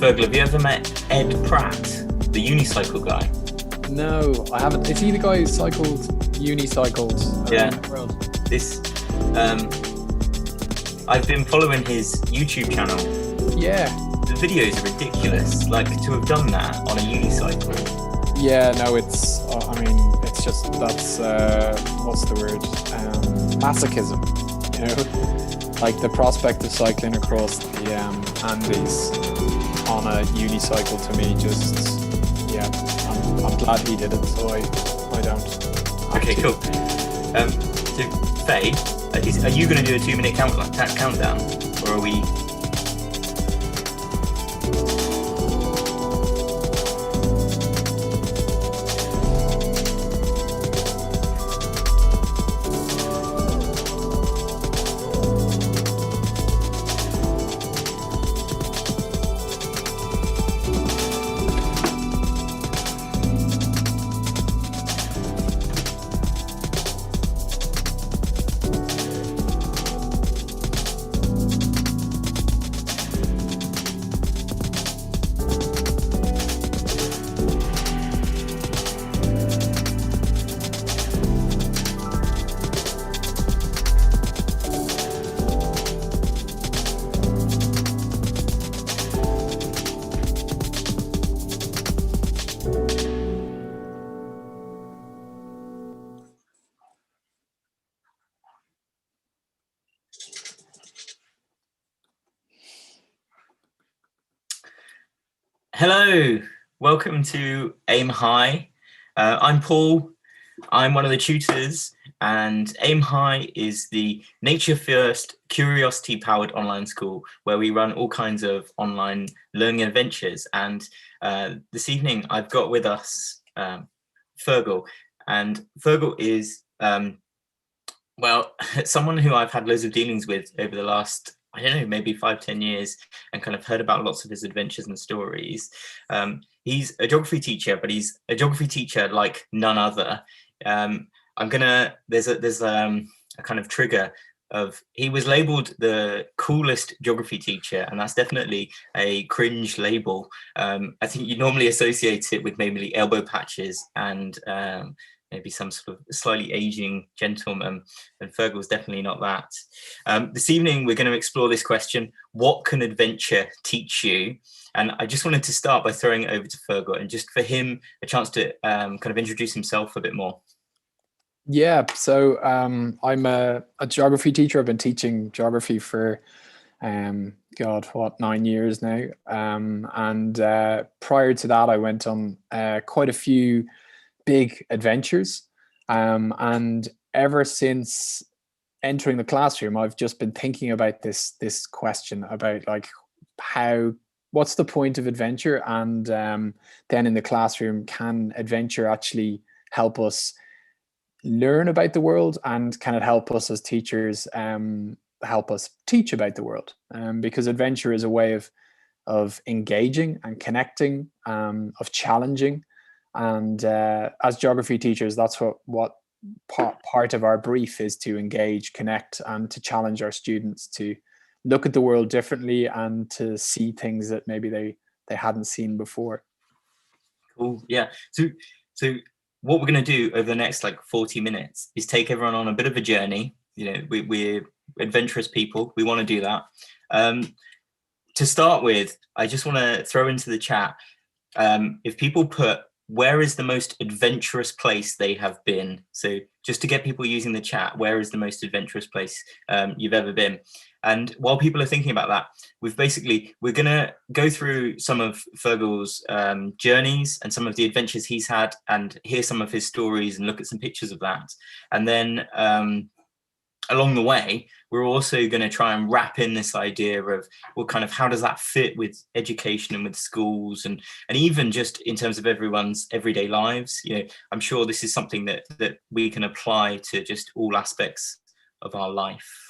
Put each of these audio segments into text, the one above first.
Fearghal, have you ever met Ed Pratt, the unicycle guy? No, I haven't. Is he the guy who unicycled Yeah. around the world? This, um, I've been following his YouTube channel. Yeah. The videos are ridiculous. Like, to have done that on a unicycle. Yeah, no, I mean, it's just, that's, what's the word? Masochism, you know? Like the prospect of cycling across the Andes on a unicycle to me just, yeah, I'm glad he did it, so I don't. Okay, cool. So, Faye, are you going to do a 2-minute countdown, or are we? Hello, welcome to Aim High. I'm Paul. I'm one of the tutors, and Aim High is the nature first, curiosity powered online school where we run all kinds of online learning adventures. And this evening I've got with us Fearghal, and Fearghal is well, someone who I've had loads of dealings with over the last, I don't know, maybe 5-10 years, and kind of heard about lots of his adventures and stories. He's a geography teacher, but he's a geography teacher like none other. There's a kind of trigger of, he was labeled the coolest geography teacher, and that's definitely a cringe label. I think you normally associate it with mainly elbow patches and maybe some sort of slightly aging gentleman, and Fearghal's definitely not that. This evening, we're going to explore this question: what can adventure teach you? And I just wanted to start by throwing it over to Fearghal, and just for him a chance to kind of introduce himself a bit more. Yeah, so I'm a geography teacher. I've been teaching geography for, God, what, 9 years now. And prior to that, I went on quite a few big adventures. And ever since entering the classroom, I've just been thinking about this question about like what's the point of adventure? And then in the classroom, can adventure actually help us learn about the world, and can it help us as teachers help us teach about the world? Because adventure is a way of engaging and connecting, of challenging. And as geography teachers, that's what part of our brief is: to engage, connect, and to challenge our students to look at the world differently and to see things that maybe they hadn't seen before. Cool. Yeah. So what we're going to do over the next like 40 minutes is take everyone on a bit of a journey. You know, we're adventurous people. We want to do that. To start with, I just want to throw into the chat, if people put, where is the most adventurous place they have been? So just to get people using the chat, where is the most adventurous place you've ever been? And while people are thinking about that, we're going to go through some of Fearghal's journeys and some of the adventures he's had, and hear some of his stories and look at some pictures of that. And then along the way, we're also going to try and wrap in this idea of, well, kind of how does that fit with education and with schools, and even just in terms of everyone's everyday lives. You know, I'm sure this is something that we can apply to just all aspects of our life.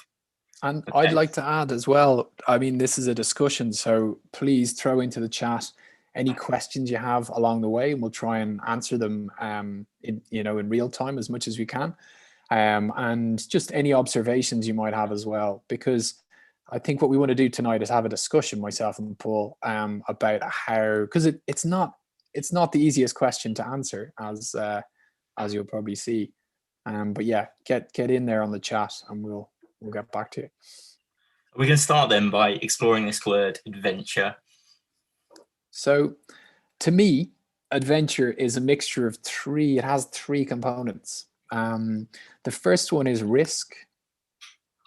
And okay. I'd like to add as well, I mean, this is a discussion, so please throw into the chat any questions you have along the way, and we'll try and answer them in real time as much as we can. And just any observations you might have as well, because I think what we want to do tonight is have a discussion, myself and Paul, about how, because it's not the easiest question to answer, as you'll probably see. But yeah, get in there on the chat, and we'll get back to it. We're going to start then by exploring this word adventure. So, to me, adventure is a mixture of three. It has three components. The first one is risk.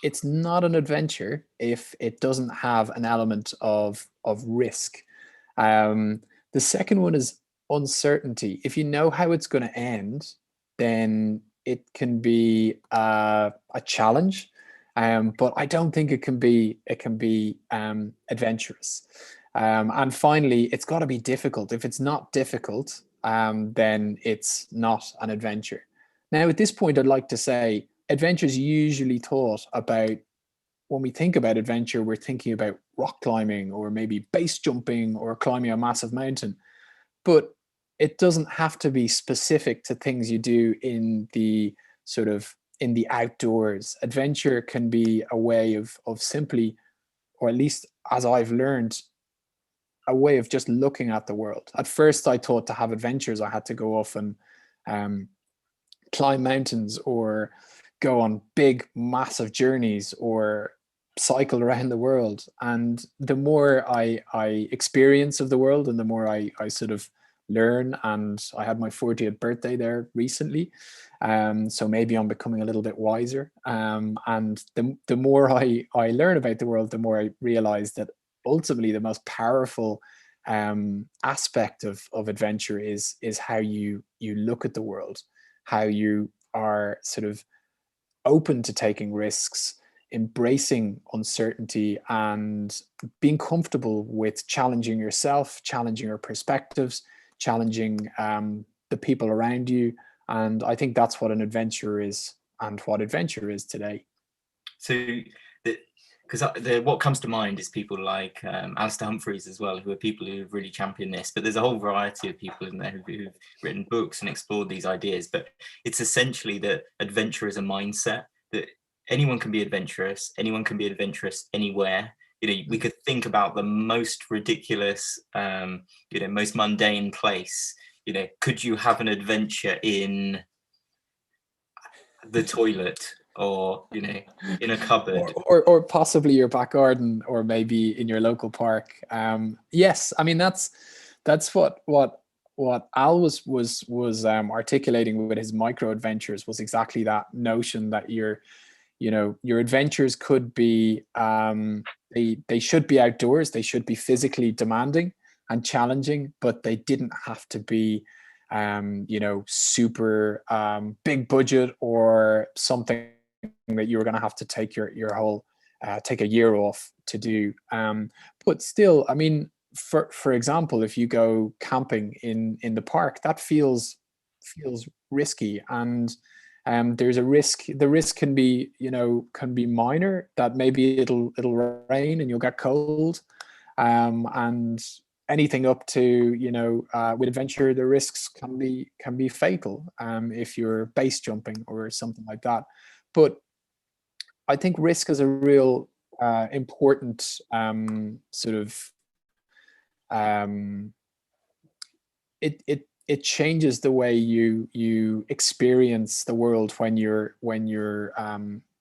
It's not an adventure if it doesn't have an element of risk. The second one is uncertainty. If you know how it's going to end, then it can be a challenge. But I don't think it can be adventurous. And finally, it's got to be difficult. If it's not difficult, then it's not an adventure. Now, at this point, I'd like to say adventure is usually thought about, when we think about adventure, we're thinking about rock climbing or maybe base jumping or climbing a massive mountain. But it doesn't have to be specific to things you do in the sort of in the outdoors. Adventure can be a way of simply, or at least as I've learned, a way of just looking at the world. At first, I thought to have adventures, I had to go off and climb mountains or go on big, massive journeys or cycle around the world. And the more I experience of the world, and the more I sort of learn, and I had my 40th birthday there recently, so maybe I'm becoming a little bit wiser, and the more I learn about the world, the more I realize that ultimately the most powerful aspect of adventure is how you look at the world, how you are sort of open to taking risks, embracing uncertainty, and being comfortable with challenging yourself, challenging your perspectives, challenging the people around you. And I think that's what an adventure is, and what adventure is today. So, because what comes to mind is people like Alistair Humphreys as well, who are people who've really championed this. But there's a whole variety of people in there who've written books and explored these ideas. But it's essentially that adventure is a mindset, that anyone can be adventurous, anyone can be adventurous anywhere. You know, we could think about the most ridiculous, most mundane place. You know, could you have an adventure in the toilet, or in a cupboard, or possibly your back garden, or maybe in your local park? Yes, I mean that's what Al was articulating with his micro adventures, was exactly that notion that your adventures could be they should be outdoors, they should be physically demanding and challenging, but they didn't have to be super big budget, or something that you were going to have to take your whole take a year off to do. But still, I mean, for example, if you go camping in the park, that feels risky, and there's a risk. The risk can be minor, that maybe it'll rain and you'll get cold, and anything up to with adventure, the risks can be fatal if you're base jumping or something like that. But I think risk is a real important sort of it changes the way you experience the world when you're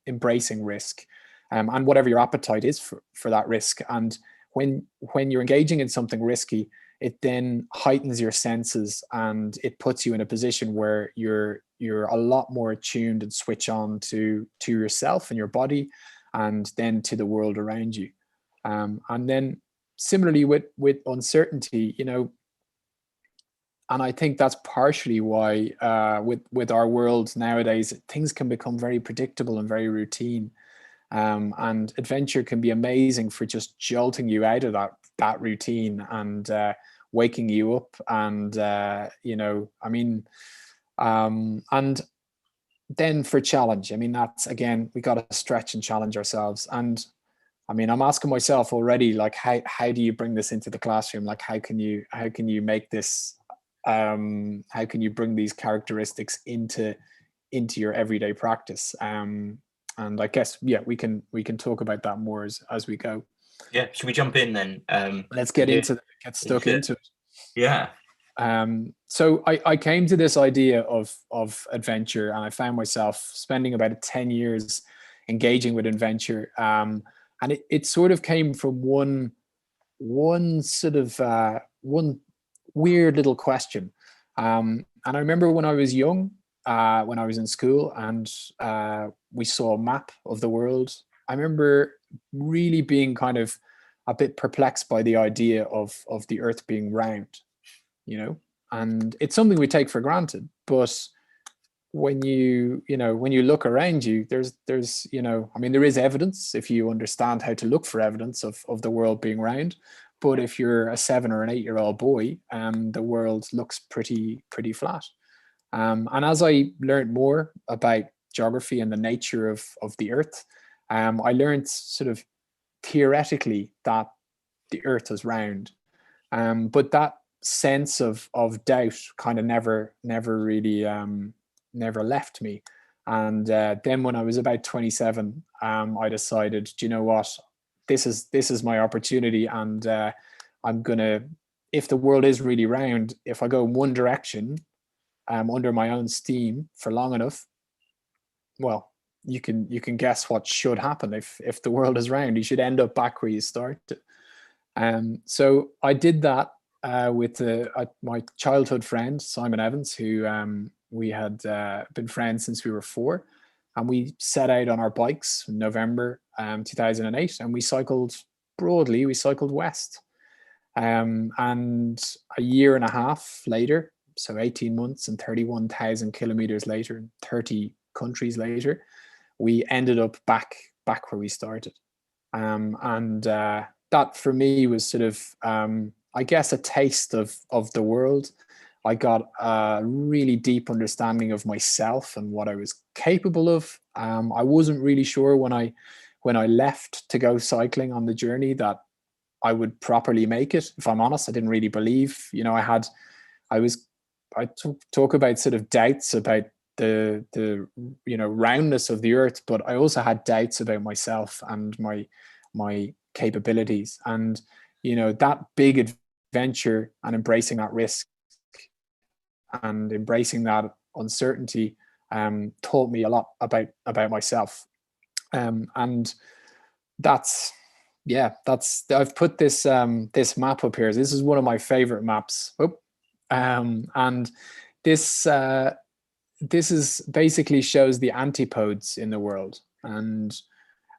embracing risk, and whatever your appetite is for that risk. And when you're engaging in something risky, it then heightens your senses, and it puts you in a position where you're a lot more attuned and switch on to yourself and your body, and then to the world around you. And then similarly with uncertainty, and I think that's partially why with our world nowadays, things can become very predictable and very routine. And adventure can be amazing for just jolting you out of that routine, and waking you up, and and then for challenge, I mean, that's, again, we got to stretch and challenge ourselves. And I mean, I'm asking myself already, like, how do you bring this into the classroom? Like, how can you make this how can you bring these characteristics into your everyday practice? And I guess, yeah, we can talk about that more as we go. Yeah, should we jump in then? Let's get Yeah, get stuck into it. yeah. So I came to this idea of adventure, and I found myself spending about 10 years engaging with adventure. And it sort of came from one sort of one weird little question. And I remember when I was young, when I was in school, and we saw a map of the world. I remember really being kind of a bit perplexed by the idea of the Earth being round, you know. And it's something we take for granted, but when you look around you, there's I mean, there is evidence if you understand how to look for evidence of the world being round. But if you're a 7 or 8 year old boy, the world looks pretty flat. And as I learned more about geography and the nature of the Earth, I learned sort of theoretically that the Earth is round. But that sense of doubt kind of never really never left me. And then when I was about 27, I decided, do you know what, this is my opportunity, and I'm gonna, if the world is really round, if I go in one direction under my own steam for long enough, well, you can guess what should happen. If the world is round, you should end up back where you started. So I did that with my childhood friend Simon Evans, who we had been friends since we were 4, and we set out on our bikes in November 2008, and we cycled broadly. We cycled west, and a year and a half later, so 18 months and 31,000 kilometers later, 30 countries later, we ended up back where we started. And that for me was sort of, I guess, a taste of the world. I got a really deep understanding of myself and what I was capable of. I wasn't really sure when I left to go cycling on the journey that I would properly make it. If I'm honest, I didn't really believe. I was, talk about sort of doubts about the roundness of the Earth, but I also had doubts about myself and my capabilities. And that big adventure and embracing that risk and embracing that uncertainty taught me a lot about myself. And that's that's I've put this map up here. This is one of my favorite maps. And this is basically shows the antipodes in the world. And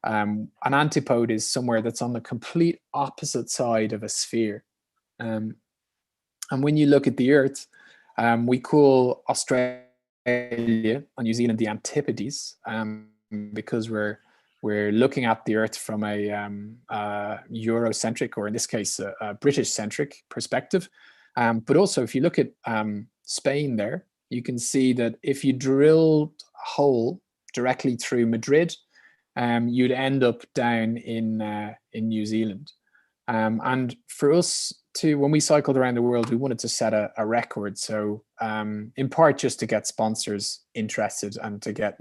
an antipode is somewhere that's on the complete opposite side of a sphere. Um, and when you look at the Earth, we call Australia and New Zealand the Antipodes, because we're looking at the Earth from a Eurocentric, or in this case, a British-centric perspective. But also, if you look at Spain there, you can see that if you drilled a hole directly through Madrid, you'd end up down in New Zealand. And for us when we cycled around the world, we wanted to set a record. So in part just to get sponsors interested and to get,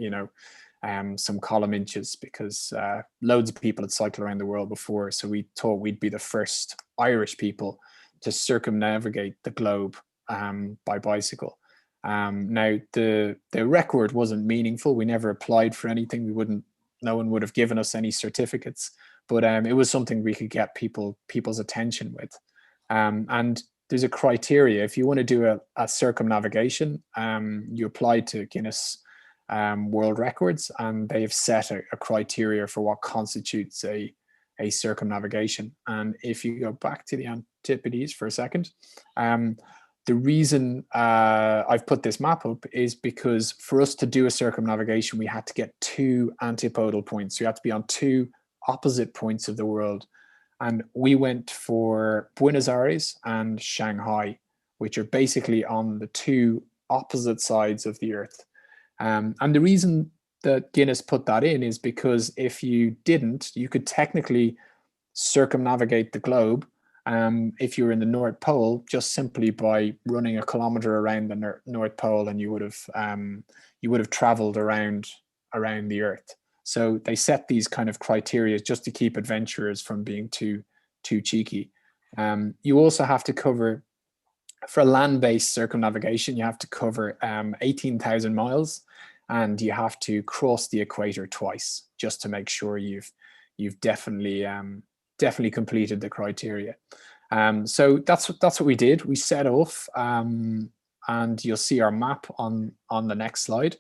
some column inches, because loads of people had cycled around the world before. So we thought we'd be the first Irish people to circumnavigate the globe by bicycle. Now the record wasn't meaningful. We never applied for anything. No one would have given us any certificates, but it was something we could get people's attention with. And there's a criteria. If you want to do a circumnavigation, you apply to Guinness World Records, and they've set a criteria for what constitutes a circumnavigation. And if you go back to the Antipodes for a second, the reason I've put this map up is because for us to do a circumnavigation, we had to get 2 antipodal points. So you had to be on 2 opposite points of the world. And we went for Buenos Aires and Shanghai, which are basically on the 2 opposite sides of the Earth. And the reason that Guinness put that in is because if you didn't, you could technically circumnavigate the globe, if you were in the North Pole, just simply by running a kilometer around the North Pole, and you would have traveled around the Earth. So they set these kind of criteria just to keep adventurers from being too cheeky. You also have to cover, for land-based circumnavigation, you have to cover 18,000 miles, and you have to cross the equator twice just to make sure you've definitely completed the criteria. So that's what we did. We set off, and you'll see our map on the next slide.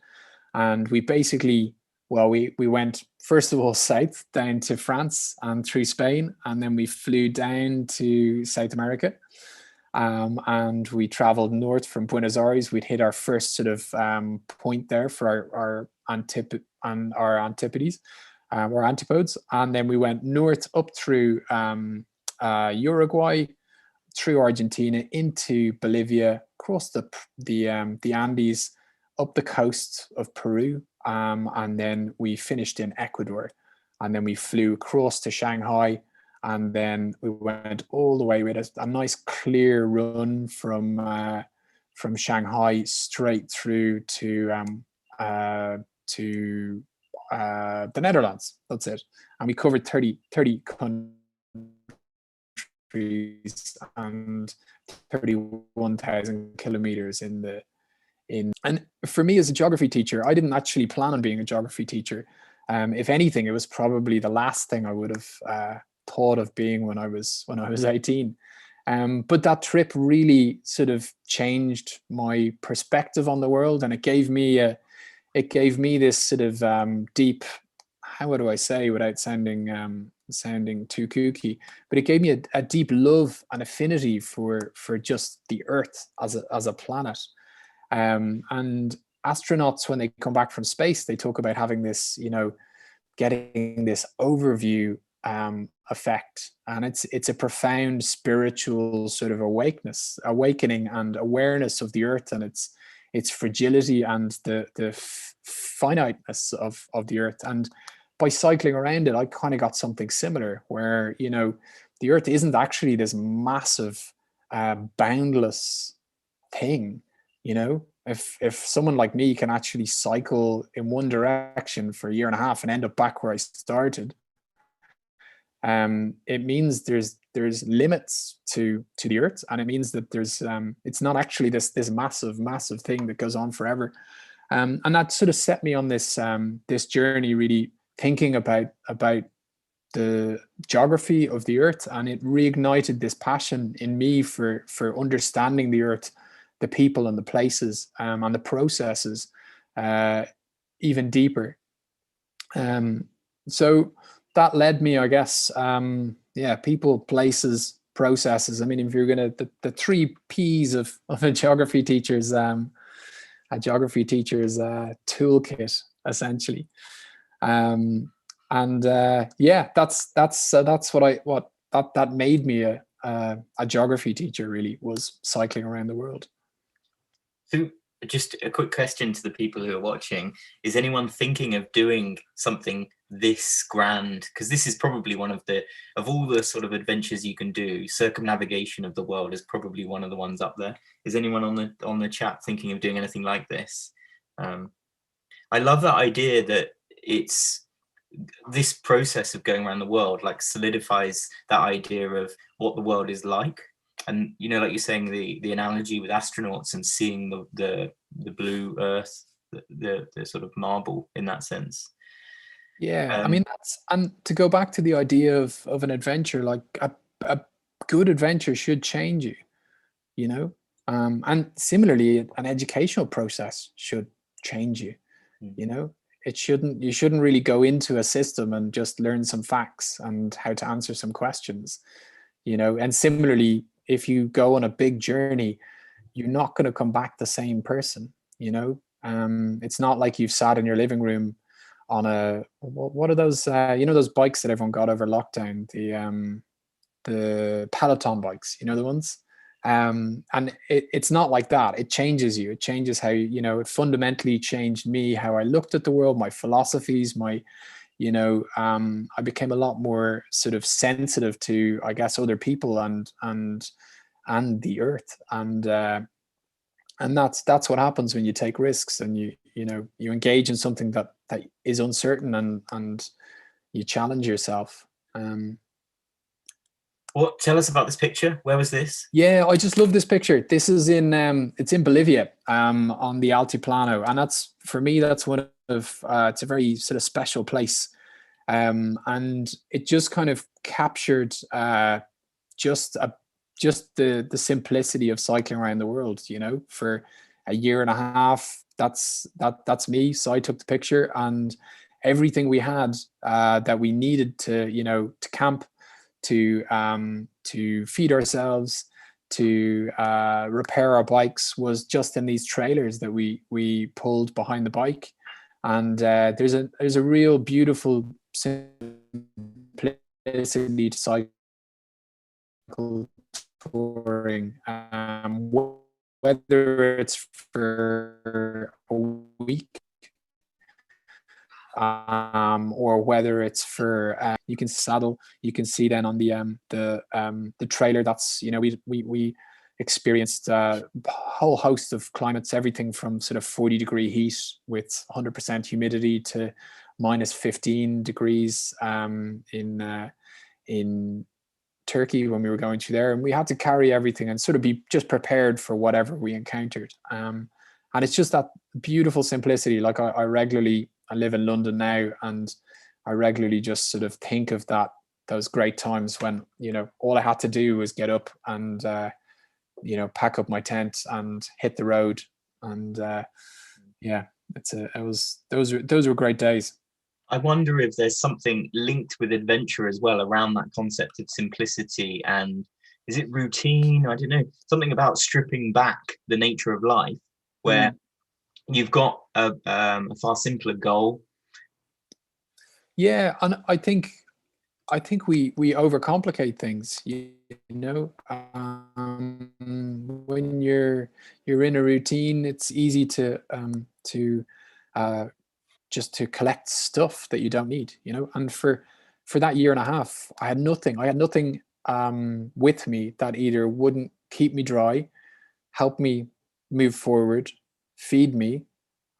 And we basically, well, we went first of all south down to France and through Spain, and then we flew down to South America. And we traveled north from Buenos Aires. We'd hit our first sort of point there for our antipodes, or antipodes, and then we went north up through Uruguay, through Argentina into Bolivia, across the Andes, up the coast of Peru, and then we finished in Ecuador, and then we flew across to Shanghai, and then we went all the way with a nice clear run from Shanghai straight through to the Netherlands. That's it, and we covered 30 countries and 31,000 kilometers and for me as a geography teacher, I didn't actually plan on being a geography teacher. If anything, it was probably the last thing I would have thought of being when I was 18. But that trip really sort of changed my perspective on the world, and it gave me this sort of deep, how do I say without sounding too kooky, but it gave me a deep love and affinity for just the Earth as a planet. And astronauts, when they come back from space, they talk about having this, getting this overview effect, and it's a profound spiritual sort of awakening and awareness of the Earth and its fragility and the finiteness of the Earth. And by cycling around it, I kind of got something similar, where the Earth isn't actually this massive, boundless thing. If someone like me can actually cycle in one direction for a year and a half and end up back where I started, it means there's limits to the Earth, and it means that there's it's not actually this massive thing that goes on forever. And that sort of set me on this journey, really thinking about the geography of the Earth, and it reignited this passion in me for understanding the Earth, the people and the places, and the processes even deeper. So that led me, I guess, people, places, processes. I mean, if you're gonna, the three P's of a geography teacher's toolkit, essentially. That's what that made me a geography teacher, really, was cycling around the world. So just a quick question to the people who are watching: is anyone thinking of doing something this grand? Because this is probably one of all the sort of adventures you can do, circumnavigation of the world is probably one of the ones up there. Is anyone on the chat thinking of doing anything like this? I love that idea that it's this process of going around the world like solidifies that idea of what the world is like. And like you're saying, the analogy with astronauts and seeing the blue Earth, the sort of marble in that sense. Yeah, I mean, and to go back to the idea of an adventure, like a good adventure should change you, and similarly, an educational process should change you. You shouldn't really go into a system and just learn some facts and how to answer some questions. And similarly, if you go on a big journey, you're not going to come back the same person. It's not like you've sat in your living room on what are those those bikes that everyone got over lockdown, the Peloton bikes, the ones, and it's not like that. It changes you. It changes how it fundamentally changed me, how I looked at the world, my philosophies, my I became a lot more sort of sensitive to, I guess, other people and the Earth, and that's what happens when you take risks and you engage in something that is uncertain, and you challenge yourself. What? Tell us about this picture. Where was this? Yeah, I just love this picture. This is in it's in Bolivia, on the Altiplano, and that's, for me, that's one of it's a very sort of special place, and it just kind of captured just a just the simplicity of cycling around the world. You know, for a year and a half, that's me. So I took the picture, and everything we had that we needed to, you know, to camp, to feed ourselves, to repair our bikes, was just in these trailers that we pulled behind the bike. And there's a real beautiful simplicity to cycle touring, whether it's for a week, or whether it's for you can saddle. You can see then on the trailer, that's, you know, we experienced a whole host of climates, everything from sort of 40-degree heat with 100% humidity to minus 15 degrees in Turkey when we were going through there, and we had to carry everything and sort of be just prepared for whatever we encountered. And it's just that beautiful simplicity. Like I live in London now, and I regularly just sort of think of those great times when, you know, all I had to do was get up and you know, pack up my tent and hit the road. And yeah, those were great days. I wonder if there's something linked with adventure as well around that concept of simplicity, and is it routine? I don't know. Something about stripping back the nature of life, where you've got a far simpler goal. Yeah, and I think we overcomplicate things. You know, when you're in a routine, it's easy to uh, just to collect stuff that you don't need. You know, and for that year and a half, I had nothing. I had nothing with me that either wouldn't keep me dry, help me move forward, feed me,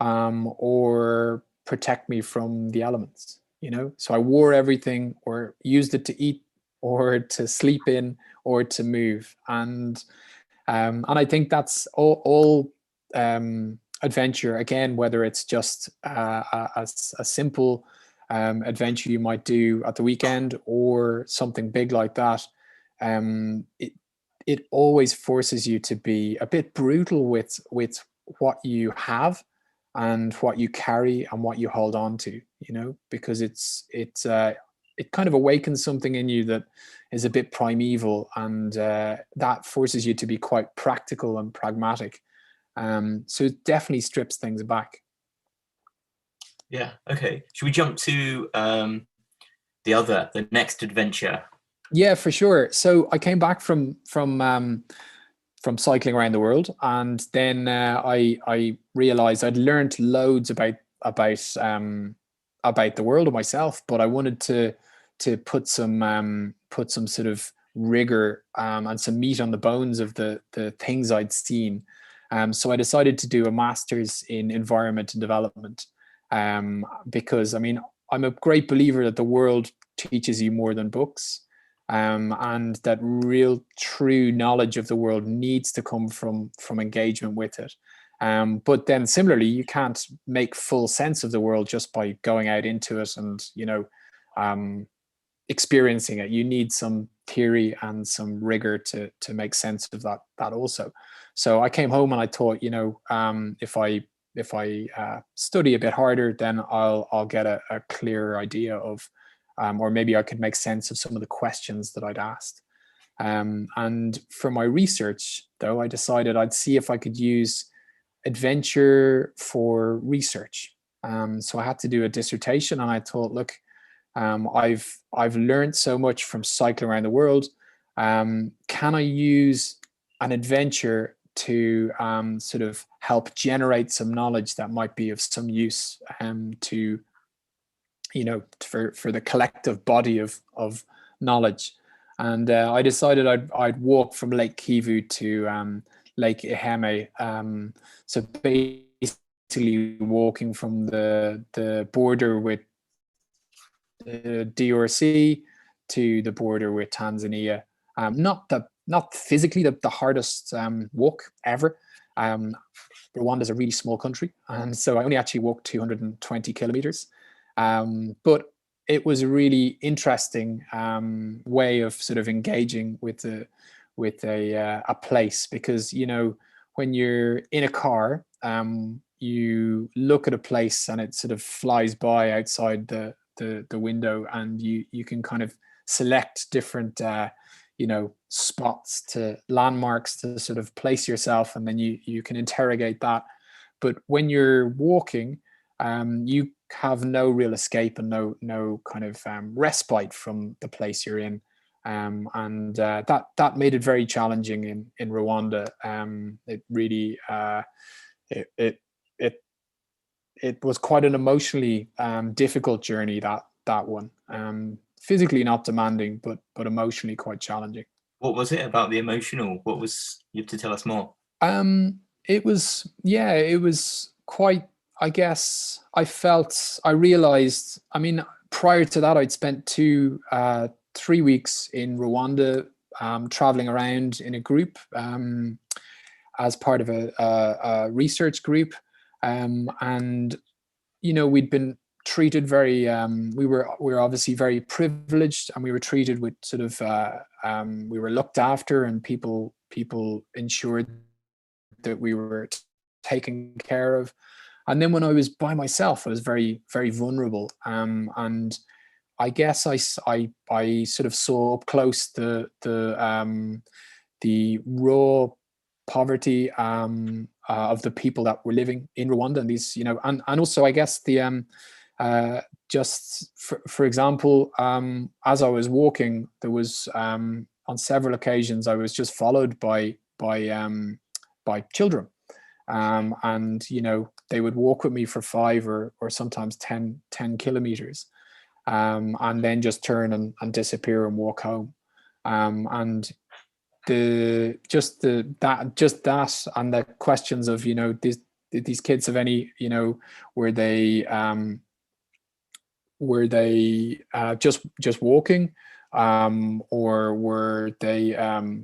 or protect me from the elements. You know, so I wore everything, or used it to eat, or to sleep in, or to move. And I think that's all adventure, again, whether it's just a simple adventure you might do at the weekend, or something big like that. It always forces you to be a bit brutal with what you have, and what you carry, and what you hold on to, you know, because it kind of awakens something in you that is a bit primeval, and that forces you to be quite practical and pragmatic. So it definitely strips things back. Yeah. Okay. Should we jump to the next adventure? Yeah, for sure. So I came back from cycling around the world, and then I realized I'd learned loads about the world of myself, but I wanted to put some sort of rigor and some meat on the bones of the things I'd seen. So I decided to do a master's in environment and development, because, I mean, I'm a great believer that the world teaches you more than books, and that real true knowledge of the world needs to come from engagement with it. But then similarly, you can't make full sense of the world just by going out into it and, you know, experiencing it. You need some theory and some rigor to make sense of that also. So I came home and I thought, you know, if I study a bit harder, then I'll get a clearer idea of, or maybe I could make sense of some of the questions that I'd asked. And for my research, though, I decided I'd see if I could use adventure for research. So I had to do a dissertation, and I thought, look, I've learned so much from cycling around the world. Can I use an adventure to sort of help generate some knowledge that might be of some use, to, you know, for the collective body of knowledge? And I decided I'd walk from Lake Kivu to Lake Iheme. So basically, basically walking from the border with DRC to the border with Tanzania. Not physically the hardest walk ever. Rwanda is a really small country, and so I only actually walked 220 kilometers. But it was a really interesting way of sort of engaging with a place, because when you're in a car, you look at a place and it sort of flies by outside the window, and you can kind of select different spots, to landmarks, to sort of place yourself, and then you can interrogate that. But when you're walking, you have no real escape and no kind of respite from the place you're in, and that made it very challenging in Rwanda. It really it it it was quite an emotionally difficult journey, that one. Physically not demanding, but emotionally quite challenging. What was it about the emotional? What was, you have to tell us more. It was quite, I guess, I realized, I mean, prior to that, I'd spent 3 weeks in Rwanda, traveling around in a group, as part of a research group. And we'd been treated very, we were obviously very privileged, and we were treated with sort of, we were looked after, and people ensured that we were taken care of. And then when I was by myself, I was very, very vulnerable. And I guess I sort of saw up close the raw poverty of the people that were living in Rwanda, and these, and also I guess the just for example, as I was walking, there was on several occasions I was just followed by children, and they would walk with me for 5 or sometimes 10 kilometers, and then just turn and disappear and walk home, and that and the questions of these kids have any, were they just walking, or were they,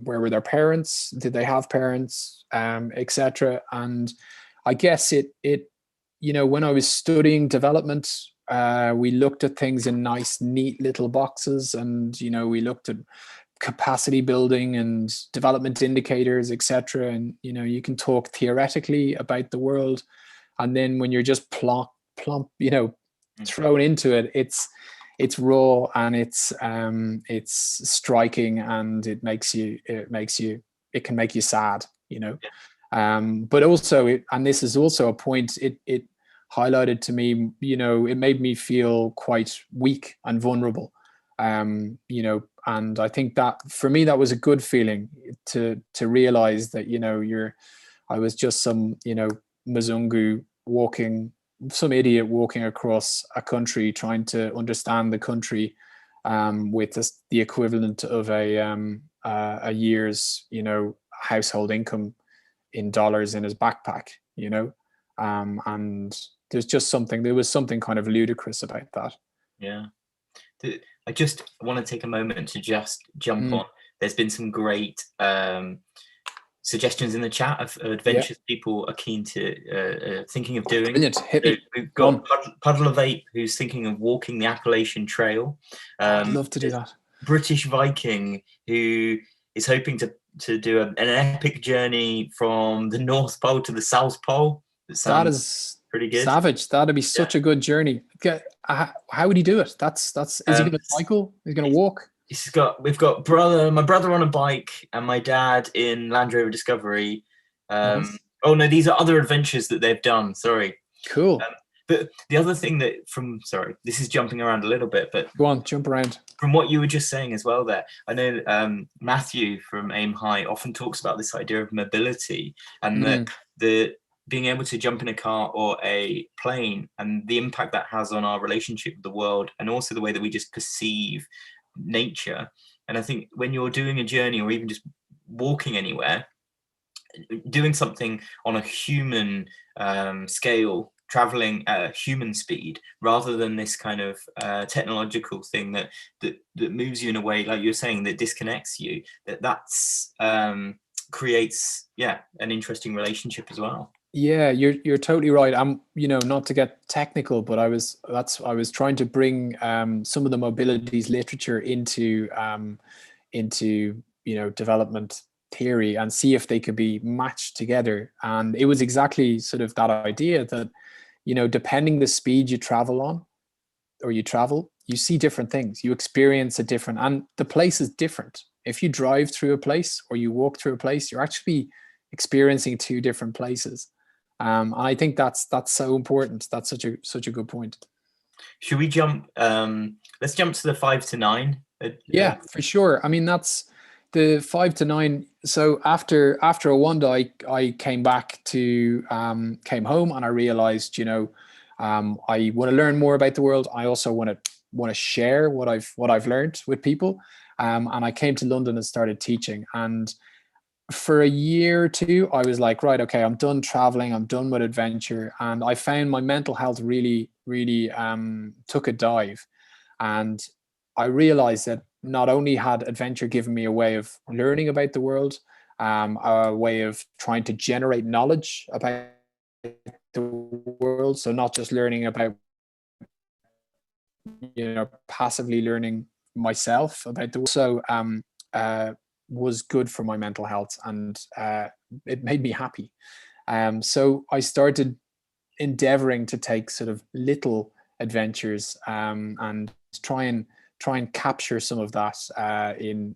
where were their parents, did they have parents, etc. And I guess it when I was studying development, we looked at things in nice neat little boxes, and we looked at capacity building and development indicators, etc. And you can talk theoretically about the world, and then when you're just plump, thrown into it, it's raw, and it's striking, and it can make you sad, but also and this is also a point, it highlighted to me, it made me feel quite weak and vulnerable, and I think that for me, that was a good feeling, to realize that I was just some Mzungu some idiot walking across a country, trying to understand the country, with the equivalent of a year's household income in dollars in his backpack, and there was something kind of ludicrous about that. Yeah. I just want to take a moment to just jump on. There's been some great suggestions in the chat of adventures people are keen to thinking of doing. Brilliant. Hit me. We've got Puddle of Ape, who's thinking of walking the Appalachian Trail. I'd love to do that. British Viking, who is hoping to do an epic journey from the North Pole to the South Pole. That is pretty good. Savage. That'd be such a good journey. How would he do it? Is he going to cycle? He's going to walk? We've got my brother on a bike, and my dad in Land Rover Discovery. Nice. Oh no, these are other adventures that they've done. Sorry. Cool. But the other thing this is jumping around a little bit, but go on, jump around. From what you were just saying as well there, I know Matthew from Aim High often talks about this idea of mobility, and that the being able to jump in a car or a plane, and the impact that has on our relationship with the world, and also the way that we just perceive nature. And I think when you're doing a journey, or even just walking anywhere, doing something on a human scale, traveling at human speed, rather than this kind of technological thing that moves you in a way, like you're saying, that disconnects you. That's creates, yeah, an interesting relationship as well. Yeah, you're totally right. I'm, you know, not to get technical, but I was trying to bring some of the mobilities literature into you know, development theory, and see if they could be matched together. And it was exactly sort of that idea that, you know, depending the speed you travel on, or you travel, you see different things, you experience a different, and the place is different. If you drive through a place or you walk through a place, you're actually experiencing two different places. And I think that's so important. That's such a good point. Should we jump? Let's jump to the 5 to 9. Yeah, for sure. I mean, that's the 5 to 9. So after Rwanda, I came back to came home, and I realized, you know, I want to learn more about the world. I also want to share what I've learned with people. And I came to London and started teaching. And for a year or two, I was like, right, okay, I'm done traveling, I'm done with adventure, and I found my mental health really took a dive. And I realized that not only had adventure given me a way of learning about the world, a way of trying to generate knowledge about the world, so not just learning about, you know, passively learning myself about the world. So was good for my mental health, and it made me happy. So I started endeavoring to take sort of little adventures, and try and capture some of that in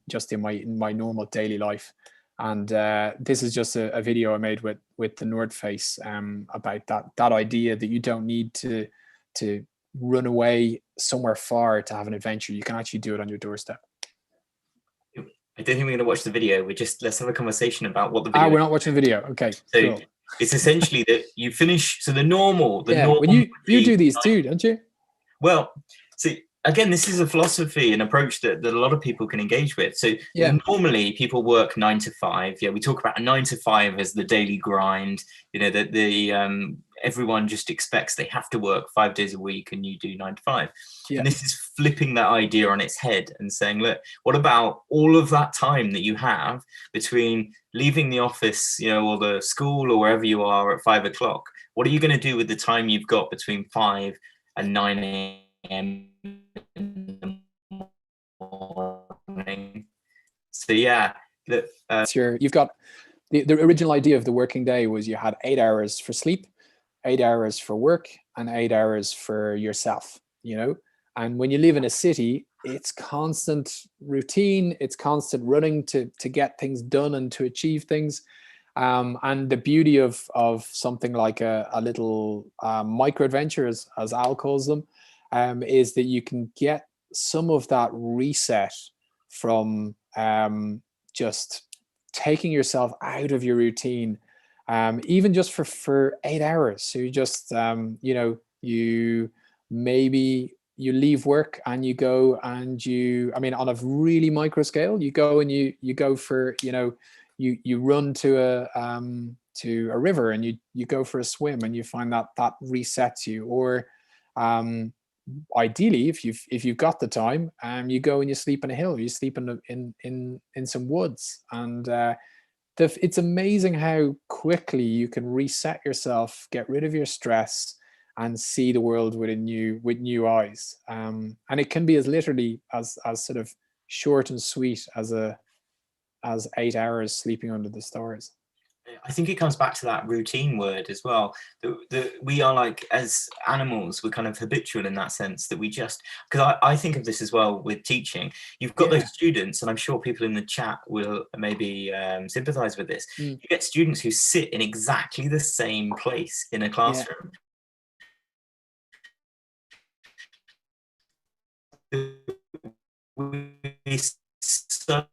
my normal daily life. And this is just a video I made with the North Face, about that idea that you don't need to run away somewhere far to have an adventure. You can actually do it on your doorstep. I don't think we're going to watch the video. Let's have a conversation about what the video. We're not watching the video. Okay, so cool. It's essentially that you finish. So the normal. When you do these too, don't you? Well, see, again, this is a philosophy and approach that a lot of people can engage with. So normally people work 9 to 5. Yeah, we talk about a 9 to 5 as the daily grind. You know, that everyone just expects they have to work 5 days a week, and you do 9 to 5. Yeah. And this is flipping that idea on its head and saying, look, what about all of that time that you have between leaving the office, you know, or the school or wherever you are at 5 o'clock? What are you going to do with the time you've got between 5 and 9 a.m. in the morning? So yeah, you've got the original idea of the working day was you had 8 hours for sleep, 8 hours for work, and 8 hours for yourself, you know. And when you live in a city, it's constant routine, it's constant running to get things done and to achieve things. And the beauty of something like a little micro adventure, as Al calls them, is that you can get some of that reset from just taking yourself out of your routine, even just for 8 hours. So you just you know, you leave work and you go and I mean, on a really micro scale, you go and you go for, you know, you run to a river, and you go for a swim, and you find that resets you. Or ideally, if you've got the time, you go and you sleep on a hill, you sleep in some woods. And it's amazing how quickly you can reset yourself, get rid of your stress, and see the world with new eyes. And it can be as literally as sort of short and sweet as 8 hours sleeping under the stars. I think it comes back to that routine word as well. We are, like, as animals, we're kind of habitual in that sense, that we just, because I think of this as well with teaching. You've got those students, and I'm sure people in the chat will maybe sympathize with this. You get students who sit in exactly the same place in a classroom. We're so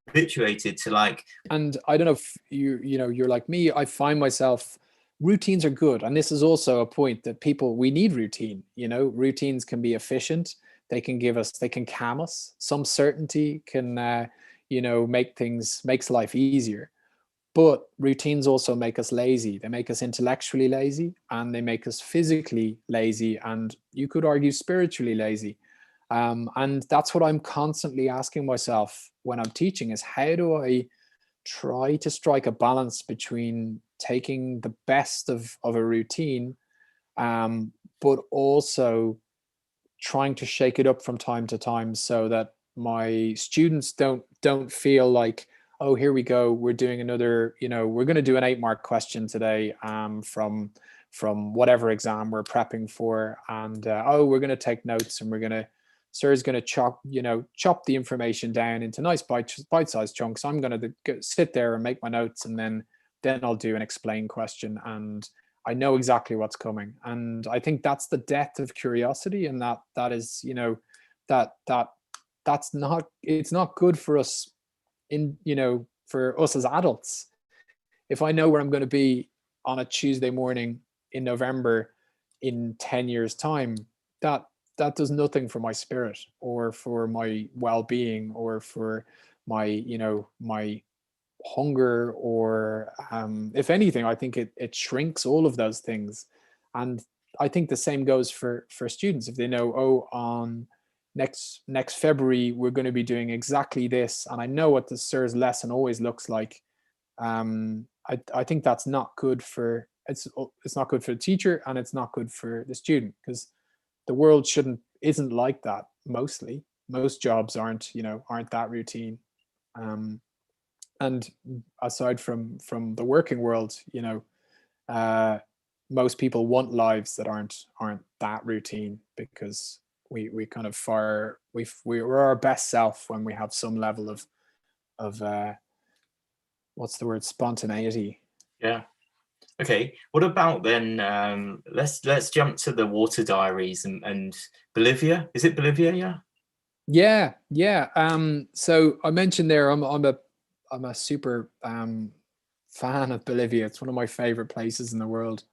habituated to, like, and I don't know if you're like me. I find myself, routines are good, and this is also a point that we need routine. You know, routines can be efficient. They can calm us. Some certainty can makes life easier. But routines also make us lazy. They make us intellectually lazy, and they make us physically lazy, and you could argue spiritually lazy. And that's what I'm constantly asking myself when I'm teaching, is how do I try to strike a balance between taking the best of a routine, but also trying to shake it up from time to time, so that my students don't feel like, oh, here we go, we're doing another, we're going to do an 8 mark question today, from whatever exam we're prepping for, and oh, we're going to take notes, and we're going to, sir's going to chop the information down into nice bite-sized chunks. I'm going to sit there and make my notes, and then I'll do an explain question, and I know exactly what's coming. And I think that's the death of curiosity, and that is, that's not, it's not good for us, for us as adults. If I know where I'm going to be on a Tuesday morning in November in 10 years time, that that does nothing for my spirit, or for my well-being, or for my, my hunger, or if anything, I think it shrinks all of those things. And I think the same goes for students. If they know, oh, on next February we're going to be doing exactly this, and I know what the sir's lesson always looks like, I think that's not good for, it's not good for the teacher, and it's not good for the student, because the world isn't like that. Most jobs aren't that routine. And aside from the working world, uh, most people want lives that aren't that routine, because we kind of we're our best self when we have some level of what's the word, spontaneity. Yeah. Okay. What about then? Let's jump to the water diaries and Bolivia. Is it Bolivia? Yeah. Yeah. So I mentioned there, I'm a super fan of Bolivia. It's one of my favorite places in the world.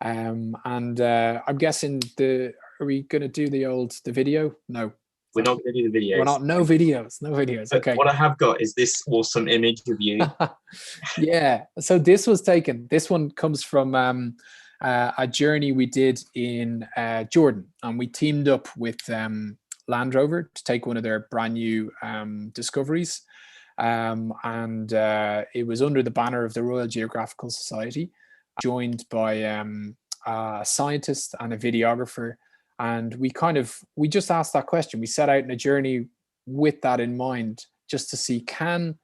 And I'm guessing, are we going to do the video? No, We're not going to do the we're videos. not. No videos. No videos. But Okay. what I have got is this awesome image of you. Yeah. So this was taken. This one comes from a journey we did in Jordan, and we teamed up with Land Rover to take one of their brand new discoveries. And it was under the banner of the Royal Geographical Society, joined by a scientist and a videographer. And we just asked that question. We set out on a journey with that in mind, just to see, can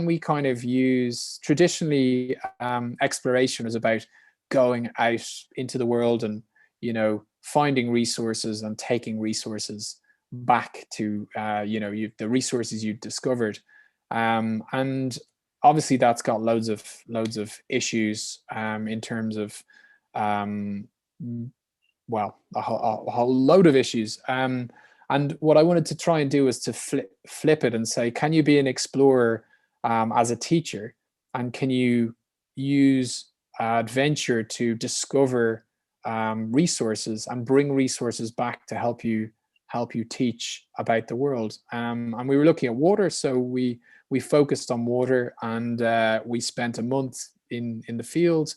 we kind of use, traditionally exploration is about going out into the world and finding resources and taking resources back to the resources you've discovered, and obviously that's got loads of issues in terms of well, a whole load of issues. And what I wanted to try and do is to flip it and say, can you be an explorer as a teacher, and can you use adventure to discover resources and bring resources back to help you teach about the world? And we were looking at water, so we focused on water, and we spent a month in the field,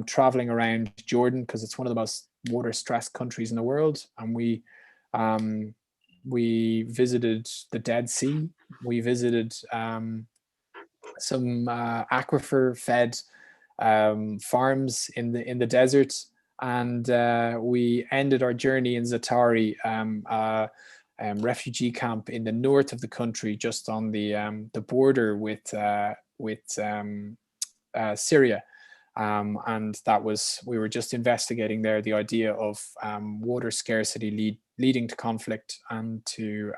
traveling around Jordan, because it's one of the most water stressed countries in the world. And we visited the Dead Sea. We visited some aquifer fed farms in the desert, and we ended our journey in Zatari, refugee camp in the north of the country, just on the border with Syria. And we were just investigating there the idea of water scarcity leading to conflict and to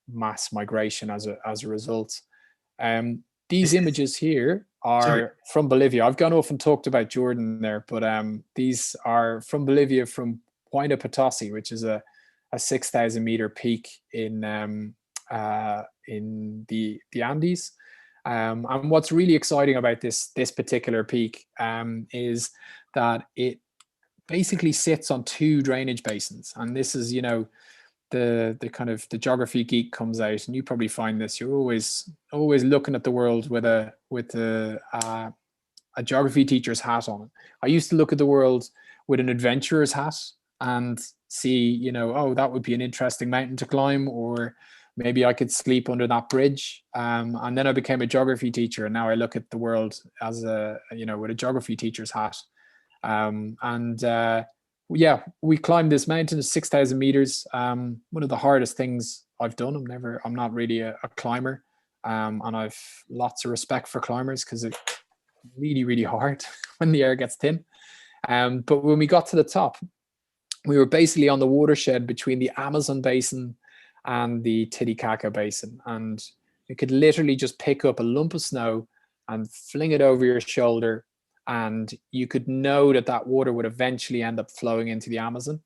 mass migration as a result. These images here are from Bolivia. I've gone off and talked about Jordan there, but these are from Bolivia, from Huayna Potosí, which is a 6,000 meter peak in the Andes. And what's really exciting about this particular peak is that it basically sits on 2 drainage basins. And this is, the kind of the geography geek comes out, and you probably find this. You're always looking at the world with a geography teacher's hat on. I used to look at the world with an adventurer's hat and see, oh, that would be an interesting mountain to climb, or maybe I could sleep under that bridge. And then I became a geography teacher, and now I look at the world as with a geography teacher's hat. And yeah, we climbed this mountain, 6,000 meters. One of the hardest things I've done. I'm not really a climber. And I've lots of respect for climbers because it's really, really hard when the air gets thin. But when we got to the top, we were basically on the watershed between the Amazon basin and the Titicaca basin. And you could literally just pick up a lump of snow and fling it over your shoulder. And you could know that water would eventually end up flowing into the Amazon.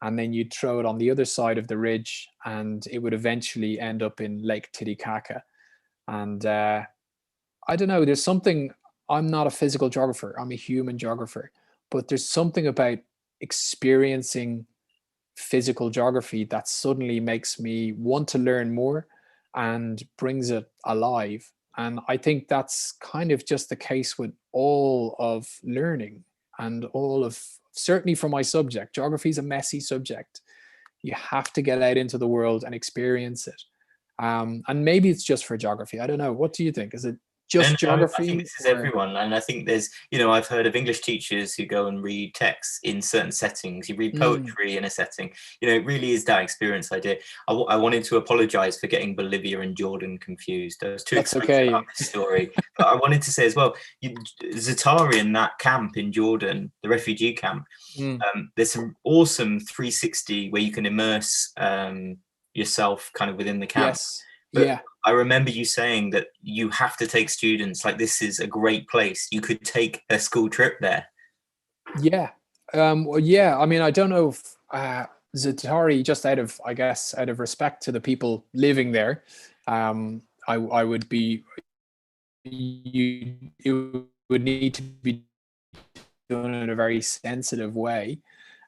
And then you'd throw it on the other side of the ridge, and it would eventually end up in Lake Titicaca. And I don't know, there's something, I'm not a physical geographer, I'm a human geographer, but there's something about experiencing physical geography that suddenly makes me want to learn more and brings it alive. And I think that's kind of just the case with all of learning and all of, certainly for my subject. Geography is a messy subject. You have to get out into the world and experience it. And maybe it's just for geography. I don't know. What do you think? Is it just No, I think geography? this is everyone. And I think there's, I've heard of English teachers who go and read texts in certain settings. You read poetry in a setting. It really is that experience idea. I wanted to apologize for getting Bolivia and Jordan confused. I was too That's excited okay. about this story. But I wanted to say as well, Zatari in that camp in Jordan, the refugee camp, there's some awesome 360 where you can immerse yourself kind of within the camp. Yes. But Yeah. I remember you saying that you have to take students, like this is a great place. You could take a school trip there. Yeah. Well, yeah. I mean, I don't know if Zatari, just out of respect to the people living there, I would be, it would need to be done in a very sensitive way.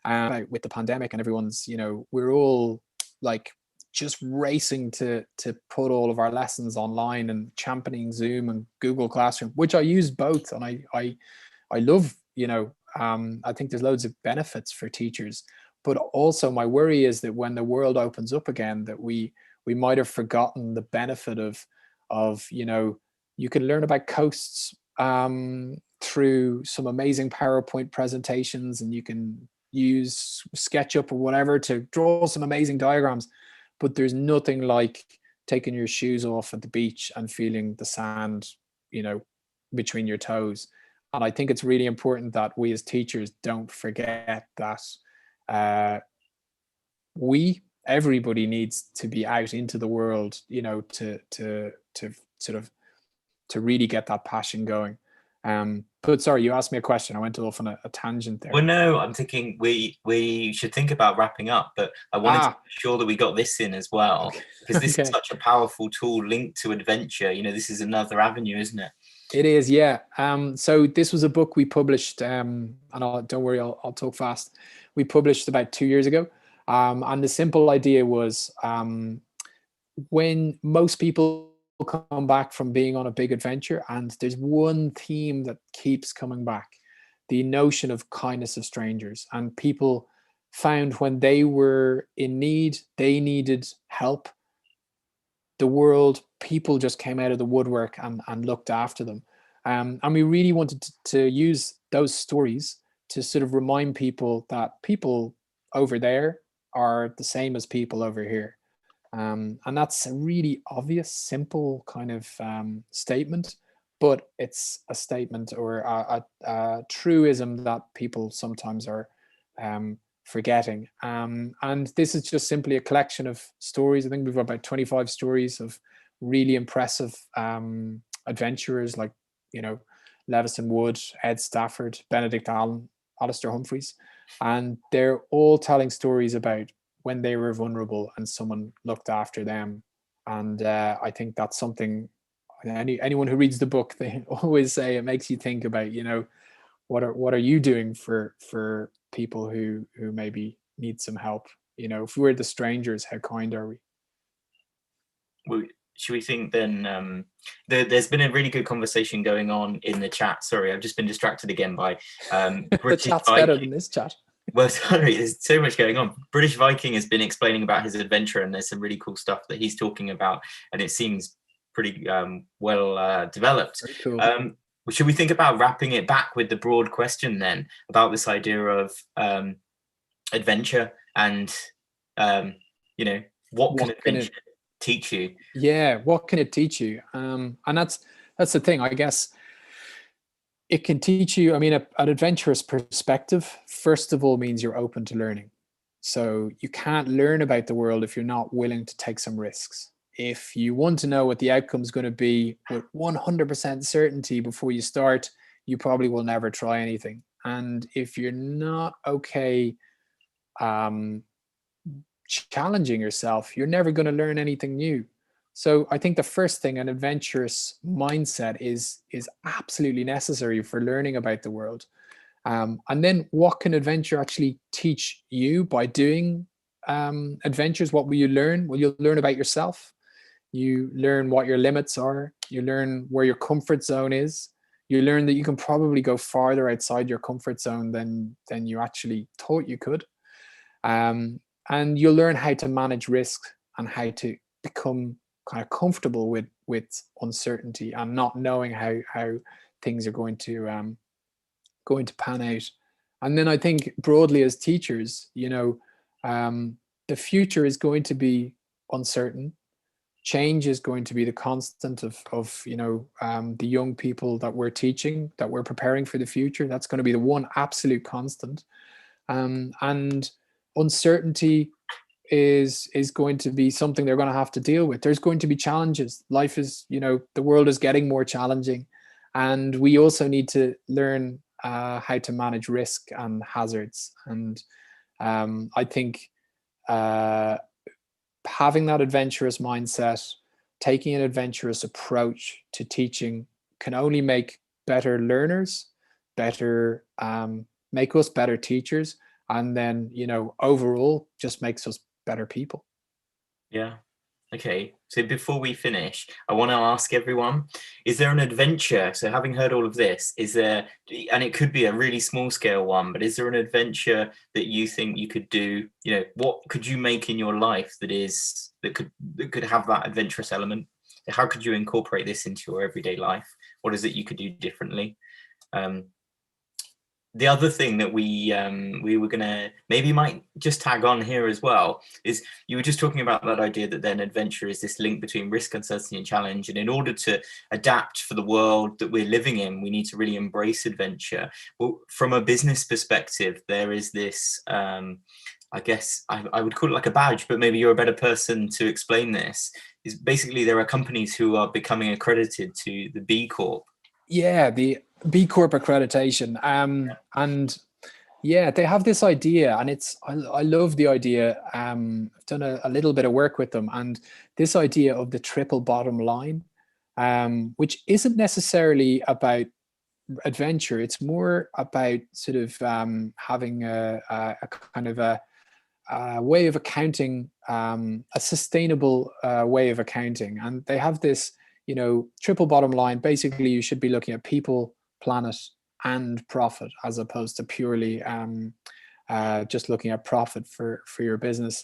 With the pandemic and everyone's, we're all like just racing to put all of our lessons online and championing Zoom and Google Classroom, which I use both, and I love. I think there's loads of benefits for teachers, but also my worry is that when the world opens up again, that we might have forgotten the benefit of you can learn about coasts through some amazing PowerPoint presentations, and you can use SketchUp or whatever to draw some amazing diagrams. But there's nothing like taking your shoes off at the beach and feeling the sand, between your toes. And I think it's really important that we as teachers don't forget that everybody needs to be out into the world, to sort of to really get that passion going. But sorry, you asked me a question. I went off on a tangent there. Well, no, I'm thinking we should think about wrapping up, but I wanted to make sure that we got this in as well, because this is such a powerful tool linked to adventure. This is another avenue, isn't it? It is, yeah. So this was a book we published, and don't worry, I'll talk fast. We published about 2 years ago, and the simple idea was when most people come back from being on a big adventure, and there's one theme that keeps coming back: the notion of kindness of strangers. And people found when they were in need, they needed help, the world, people just came out of the woodwork and looked after them. And we really wanted to use those stories to sort of remind people that people over there are the same as people over here. And that's a really obvious, simple kind of statement, but it's a statement or a truism that people sometimes are forgetting. And this is just simply a collection of stories. I think we've got about 25 stories of really impressive adventurers like, Levison Wood, Ed Stafford, Benedict Allen, Alistair Humphreys. And they're all telling stories about when they were vulnerable and someone looked after them. And I think that's something anyone who reads the book, they always say it makes you think about, what are you doing for people who maybe need some help, if we're the strangers, how kind are we? Well, should we think then? There's been a really good conversation going on in the chat. Sorry, I've just been distracted again by The British chat's better Viking. than this chat. Well, sorry, there's so much going on. British Viking has been explaining about his adventure, and there's some really cool stuff that he's talking about, and it seems pretty well developed. Very cool. Should we think about wrapping it back with the broad question then about this idea of adventure and what can adventure teach you? Yeah, what can it teach you? And that's the thing, I guess. It can teach you, I mean, an adventurous perspective, first of all, means you're open to learning. So you can't learn about the world if you're not willing to take some risks. If you want to know what the outcome is going to be with 100% certainty before you start, you probably will never try anything. And if you're not okay challenging yourself, you're never going to learn anything new. So I think the first thing, an adventurous mindset is absolutely necessary for learning about the world. And then what can adventure actually teach you by doing adventures? What will you learn? Well, you'll learn about yourself. You learn what your limits are. You learn where your comfort zone is. You learn that you can probably go farther outside your comfort zone than you actually thought you could. And you'll learn how to manage risk and how to become kind of comfortable with uncertainty and not knowing how things are going to pan out. And then I think broadly as teachers, the future is going to be uncertain. Change is going to be the constant of the young people that we're teaching, that we're preparing for the future. That's going to be the one absolute constant. And uncertainty is going to be something they're going to have to deal with. There's going to be challenges. Life is, the world is getting more challenging, and we also need to learn how to manage risk and hazards. And I think having that adventurous mindset, taking an adventurous approach to teaching, can only make better learners, make us better teachers, and then overall just makes us better people. Yeah. Okay, so before we finish, I want to ask everyone, is there an adventure? So having heard all of this, is there, and it could be a really small scale one, but is there an adventure that you think you could do? What could you make in your life that could have that adventurous element? How could you incorporate this into your everyday life? What is it you could do differently? The other thing that we were gonna maybe might just tag on here as well is you were just talking about that idea that then adventure is this link between risk, uncertainty, and challenge. And in order to adapt for the world that we're living in, we need to really embrace adventure. Well, from a business perspective, there is this, I guess I would call it like a badge, but maybe you're a better person to explain this. Is basically there are companies who are becoming accredited to the B Corp. Yeah, the B Corp accreditation. And yeah, they have this idea, and I love the idea. I've done a little bit of work with them, and this idea of the triple bottom line, which isn't necessarily about adventure. It's more about sort of having a kind of a way of accounting, a sustainable way of accounting. And they have this, triple bottom line. Basically, you should be looking at people, planet, and profit, as opposed to purely just looking at profit for your business.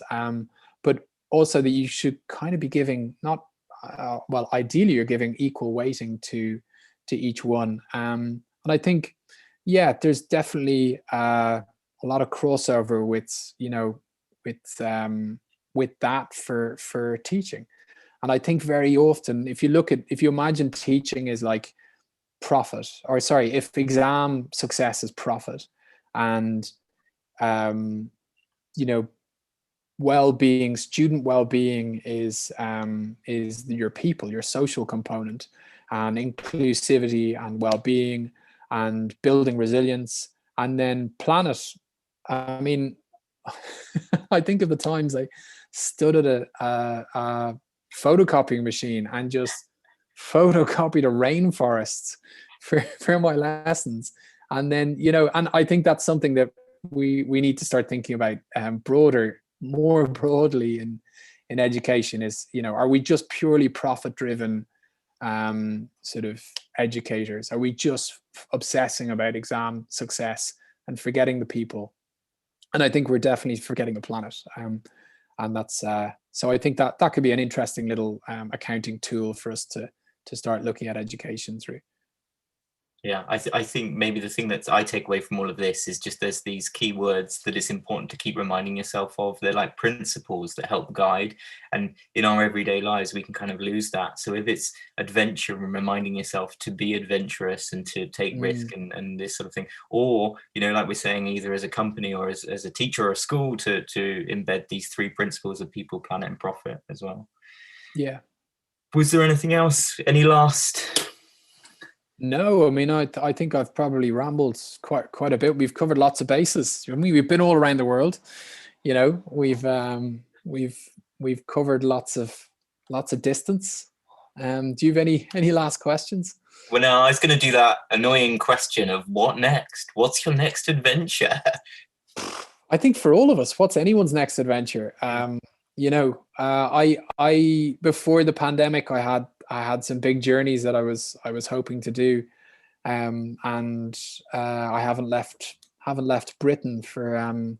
But also that you should kind of be giving ideally you're giving equal weighting to each one. And I think, yeah, there's definitely a lot of crossover with that for teaching. And I think very often, if you imagine teaching is like profit, or sorry, if exam success is profit, and well-being, student well-being is your people, your social component, and inclusivity and well-being and building resilience. And then planet, I mean, I think of the times I stood at a photocopying machine and just photocopied a rainforest for my lessons. And then, and I think that's something that we need to start thinking about broader more broadly in education is, are we just purely profit driven sort of educators? Are we just obsessing about exam success and forgetting the people? And I think we're definitely forgetting the planet. And that's so I think that could be an interesting little accounting tool for us to start looking at education through. Yeah, I think maybe the thing that I take away from all of this is just there's these key words that it's important to keep reminding yourself of. They're like principles that help guide. And in our everyday lives, we can kind of lose that. So if it's adventure and reminding yourself to be adventurous and to take risk and this sort of thing, or, like we're saying, either as a company or as a teacher or a school to embed these 3 principles of people, planet and profit as well. Yeah. Was there anything else? Any last... No, I mean, I think I've probably rambled quite a bit. We've covered lots of bases. I mean, we've been all around the world. We've covered lots of distance. Do you have any last questions? Well, no, I was going to do that annoying question of what next? What's your next adventure? I think for all of us, what's anyone's next adventure? I before the pandemic, I had some big journeys that I was hoping to do, and I haven't left Britain for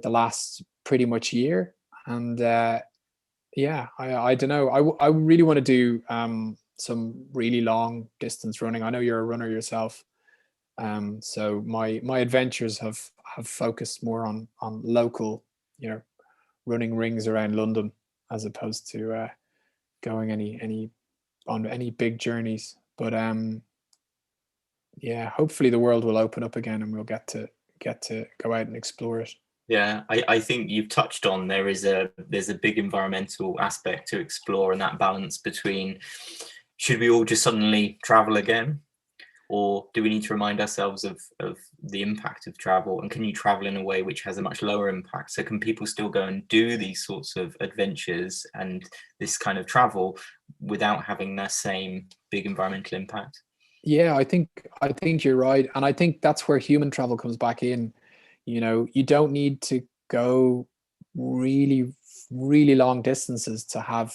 the last pretty much year, and I don't know. I really want to do some really long distance running. I know you're a runner yourself, so my adventures have focused more on local, running rings around London as opposed to going on any big journeys. But hopefully the world will open up again and we'll get to go out and explore it. Yeah, I think you've touched on there's a big environmental aspect to explore, and that balance between, should we all just suddenly travel again, or do we need to remind ourselves of the impact of travel, and can you travel in a way which has a much lower impact? So can people still go and do these sorts of adventures and this kind of travel without having that same big environmental impact? Yeah, I think you're right, and I think that's where human travel comes back in. You don't need to go really, really long distances to have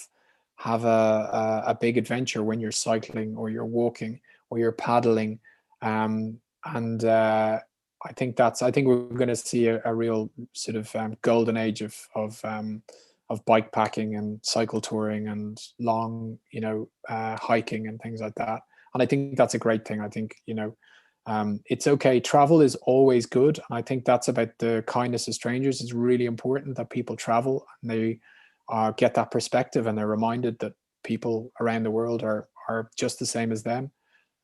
a big adventure when you're cycling or you're walking or you're paddling. And I think we're going to see a real sort of golden age of bike packing and cycle touring and long, hiking and things like that. And I think that's a great thing. I think, it's okay. Travel is always good. And I think that's about the kindness of strangers. It's really important that people travel and they get that perspective, and they're reminded that people around the world are just the same as them.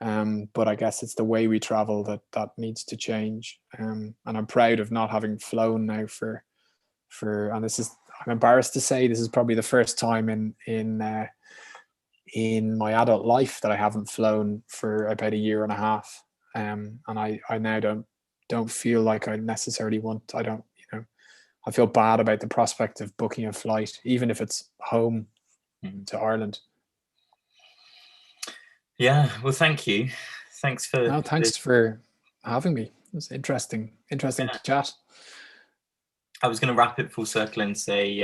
But I guess it's the way we travel that needs to change. And I'm proud of not having flown now for and I'm embarrassed to say, this is probably the first time in my adult life that I haven't flown for about a year and a half. And I now don't feel like I necessarily want. I feel bad about the prospect of booking a flight, even if it's home to Ireland. Yeah, well, thank you. Thanks for having me. It was interesting chat. I was going to wrap it full circle and say,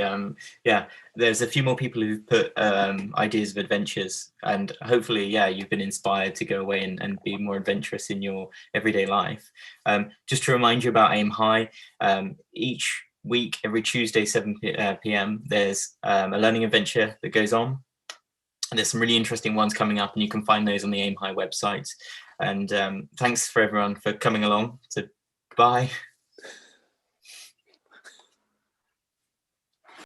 there's a few more people who've put ideas of adventures, and hopefully, you've been inspired to go away and be more adventurous in your everyday life. Just to remind you about Aim High, each week, every Tuesday, 7 p.m., there's a learning adventure that goes on. And there's some really interesting ones coming up, and you can find those on the Aim High website. And thanks for everyone for coming along. So, bye.